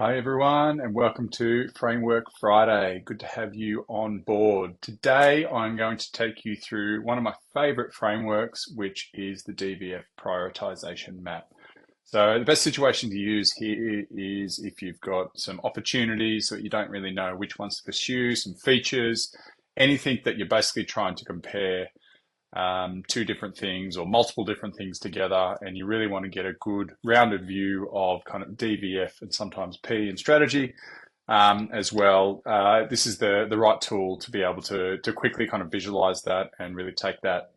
Hi everyone, and welcome to Framework Friday. Good to have you on board. Today I'm going to take you through one of my favorite frameworks, which is the DVF Prioritisation Map. So the best situation to use here is if you've got some opportunities that you don't really know which ones to pursue, some features, anything that you're basically trying to compare two different things or multiple different things together, and you really want to get a good rounded view of kind of DVF and sometimes P and strategy as well. This is the right tool to be able to quickly kind of visualize that and really take that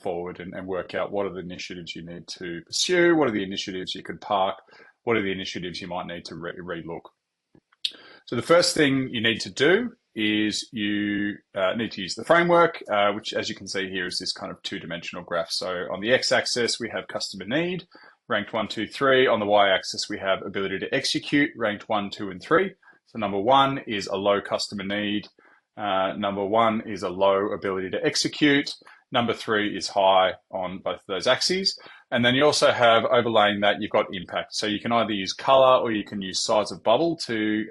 forward and work out what are the initiatives you need to pursue, what are the initiatives you could park, what are the initiatives you might need to relook. So the first thing you need to do is you need to use the framework, which as you can see here is this kind of two-dimensional graph. So on the x-axis, we have customer need, ranked 1, 2, 3. On the y-axis, we have ability to execute, ranked 1, 2, and 3. So number 1 is a low customer need. Number 1 is a low ability to execute. Number 3 is high on both of those axes. And then you also have overlaying that, you've got impact. So you can either use color or you can use size of bubble to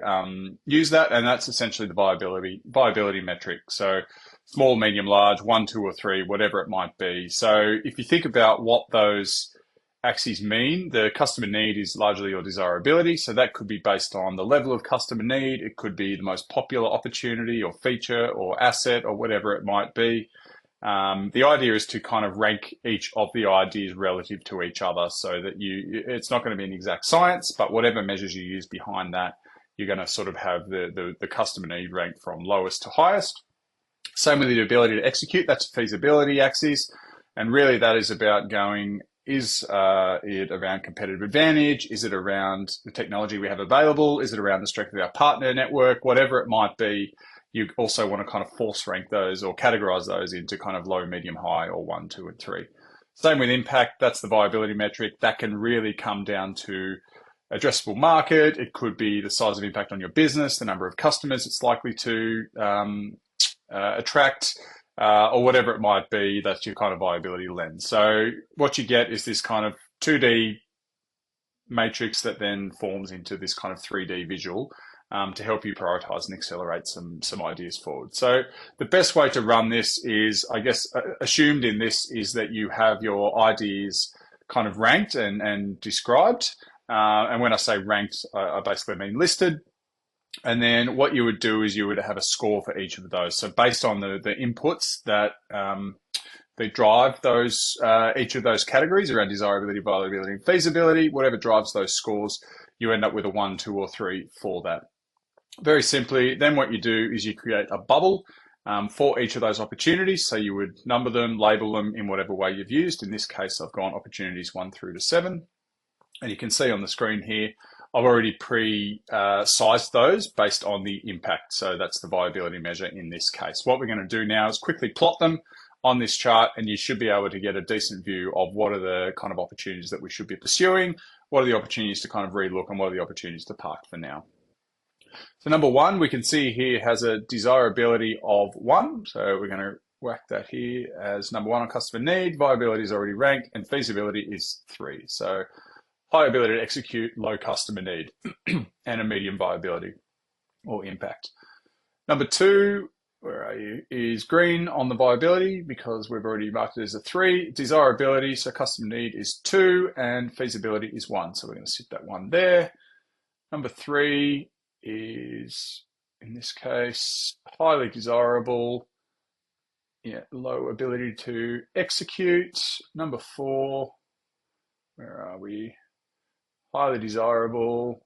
use that. And that's essentially the viability metric. So small, medium, large, 1, 2, or 3, whatever it might be. So if you think about what those axes mean, the customer need is largely your desirability. So that could be based on the level of customer need. It could be the most popular opportunity or feature or asset or whatever it might be. The idea is to kind of rank each of the ideas relative to each other so that it's not going to be an exact science, but whatever measures you use behind that, you're going to sort of have the customer need ranked from lowest to highest. Same with the ability to execute, that's feasibility axis. And really that is about going, is it around competitive advantage? Is it around the technology we have available? Is it around the strength of our partner network? Whatever it might be. You also want to kind of force rank those or categorize those into kind of low, medium, high, or 1, 2, and 3. Same with impact. That's the viability metric. That can really come down to addressable market. It could be the size of impact on your business, the number of customers it's likely to attract, or whatever it might be. That's your kind of viability lens. So what you get is this kind of 2D matrix that then forms into this kind of 3D visual. To help you prioritize and accelerate some ideas forward. So the best way to run this is, I guess, assumed in this is that you have your ideas kind of ranked and described. And when I say ranked, I basically mean listed. And then what you would do is you would have a score for each of those. So based on the inputs that they drive those each of those categories around desirability, viability, and feasibility, whatever drives those scores, you end up with a 1, 2, or 3 for that. Very simply, then what you do is you create a bubble for each of those opportunities. So you would number them, label them in whatever way you've used. In this case, I've gone opportunities 1 through to 7. And you can see on the screen here, I've already pre-sized those based on the impact. So that's the viability measure in this case. What we're going to do now is quickly plot them on this chart, and you should be able to get a decent view of what are the kind of opportunities that we should be pursuing, what are the opportunities to kind of relook, and what are the opportunities to park for now. So number 1, we can see here has a desirability of 1. So we're going to whack that here as number 1 on customer need. Viability is already ranked, and feasibility is 3. So high ability to execute, low customer need, and a medium viability or impact. Number 2, where are you, is green on the viability because we've already marked it as a 3. Desirability, so customer need is 2, and feasibility is 1. So we're going to sit that 1 there. Number 3 is, in this case, highly desirable, low ability to execute. Number 4, where are we? Highly desirable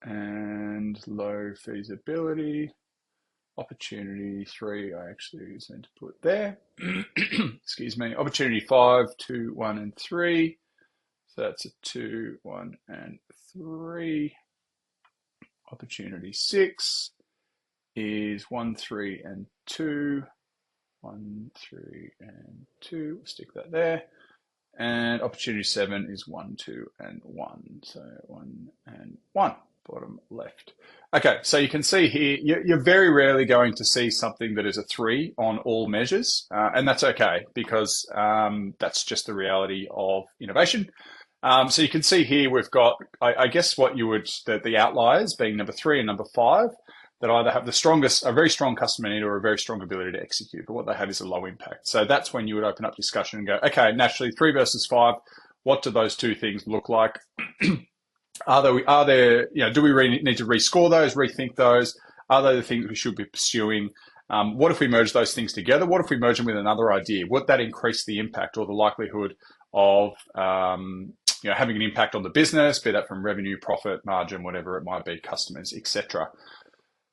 and low feasibility. Opportunity 3, I actually was meant to put there. Excuse me. Opportunity 5, 2, 1, and 3. So that's a 2, 1, and 3. Opportunity 6 is 1, 3, and 2. 1, 3, and 2. We'll stick that there. And opportunity 7 is 1, 2, and 1. So 1 and 1, bottom left. Okay, so you can see here, you're very rarely going to see something that is a 3 on all measures. And that's okay because that's just the reality of innovation. So you can see here we've got, I guess, what you would, the outliers being number 3 and number 5, that either have the strongest, a very strong customer need or a very strong ability to execute, but what they have is a low impact. So that's when you would open up discussion and go, okay, naturally 3 versus 5, what do those two things look like? Are there, do we need to rescore those, rethink those? Are they the things we should be pursuing? What if we merge those things together? What if we merge them with another idea? Would that increase the impact or the likelihood of having an impact on the business, be that from revenue, profit, margin, whatever it might be, customers, etc.,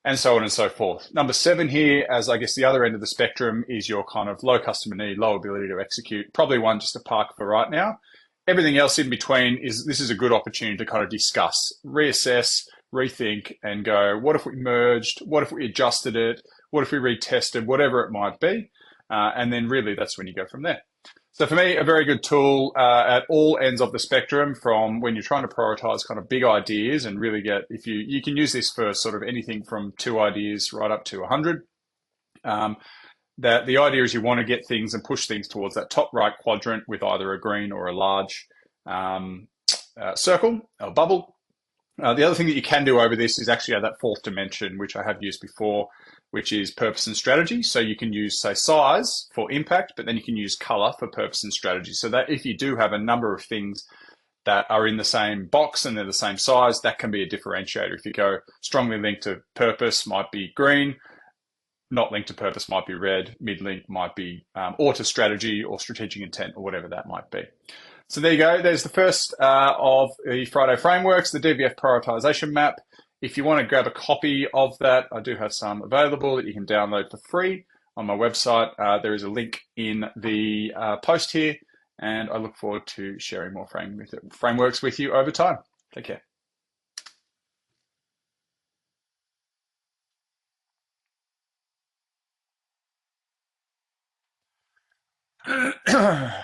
and so on and so forth. Number 7 here, as I guess the other end of the spectrum, is your kind of low customer need, low ability to execute. Probably one just to park for right now. Everything else in between this is a good opportunity to kind of discuss, reassess, rethink, and go, what if we merged? What if we adjusted it? What if we retested? Whatever it might be. And then really that's when you go from there. So for me, a very good tool at all ends of the spectrum, from when you're trying to prioritize kind of big ideas and really get, if you can use this for sort of anything from 2 ideas right up to 100. That the idea is you want to get things and push things towards that top right quadrant with either a green or a large circle or bubble. The other thing that you can do over this is actually add that 4th dimension, which I have used before, which is purpose and strategy. So you can use, say, size for impact, but then you can use color for purpose and strategy. So that if you do have a number of things that are in the same box and they're the same size, that can be a differentiator. If you go strongly linked to purpose, might be green, not linked to purpose might be red, mid-link might be, or to strategy or strategic intent or whatever that might be. So there you go. There's the first of the Friday frameworks, the DVF Prioritisation Map. If you want to grab a copy of that, I do have some available that you can download for free on my website. There is a link in the post here, and I look forward to sharing more frameworks with you over time. Take care.